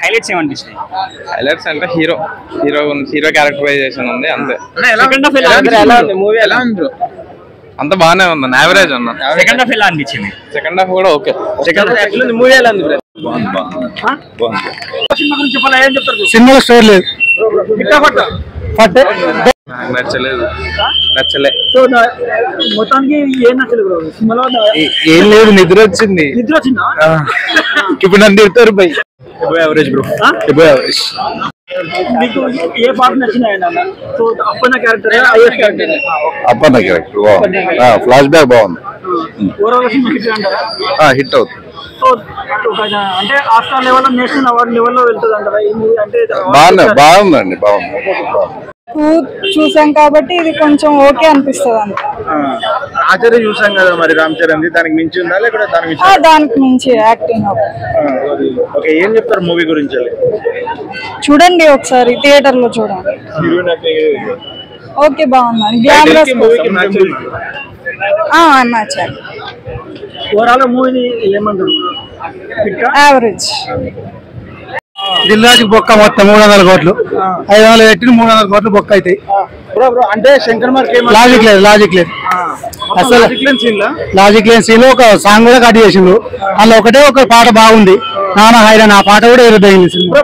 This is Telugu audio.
హైలైట్స్ ఏమనిపిస్తాయి? హైలైట్స్ అంటే హీరో క్యారెక్టరైజేషన్ ఉంది అంతే. అంత బాగానే ఉంది, యావరేజ్ ఉంది. సెకండ్ హాఫ్ ఎలా అనిపించింది? సెకండ్ హాఫ్ కూడా ఓకే. సినిమాలో స్టోరీ లేదు, నచ్చలేదు. మొత్తానికి ఏం నచ్చలేదు సినిమాలో. ఏం లేదు, నిద్ర వచ్చింది. ఇప్పుడు నన్ను తిడతారు బై. Average bro, average. మీకు ఏ పార్ట్ నచ్చినాయండి అన్న? So Appanna character, Appanna character బాగుంది, ఫ్లాష్ బ్యాక్ బాగుంది, ఓవరాల్ సినిమా హిట్ అంటారా? హిట్ అవుతుంది. సో అంటే ఆస్కార్ లెవెల్, నేషనల్ అవార్డు లెవెల్లో వెళ్తుంది అంటారా ఈ మూవీ? అంటే బాగుందండి, బాగుంది. చూసాం కాబట్టి ఇది కొంచెం ఓకే అనిపిస్తుంది అంత. ఆచార్య చూసాం కదా, మరి రామ్ చరణ్ దానికి మించి ఉందా లేకపోతే దానికి మించి యాక్టింగ్. ఓకే, ఏం చెప్తారు మూవీ గురించి? చూడండి ఒకసారి, థియేటర్ లో చూడండి. ఓకే, బాగుంది. గ్లామరస్ నచ్చారు. ఓవరాల్ మూవీ ఏమంటారు? యావరేజ్. దిల్రాజుకి బొక్క మొత్తం 300 కోట్లు, 500 పెట్టి 300 కోట్లు బొక్క అవుతాయి. అంటే శంకర్ లాజిక్ లేదు అసలు. లాజిక్ లేని సీన్ లో ఒక సాంగ్ కూడా కట్ చేసిండు. అందులో ఒకటే ఒక పాట బాగుంది, నాన్న హైరాన్. ఆ పాట కూడా ఎదురైంది సినిమా.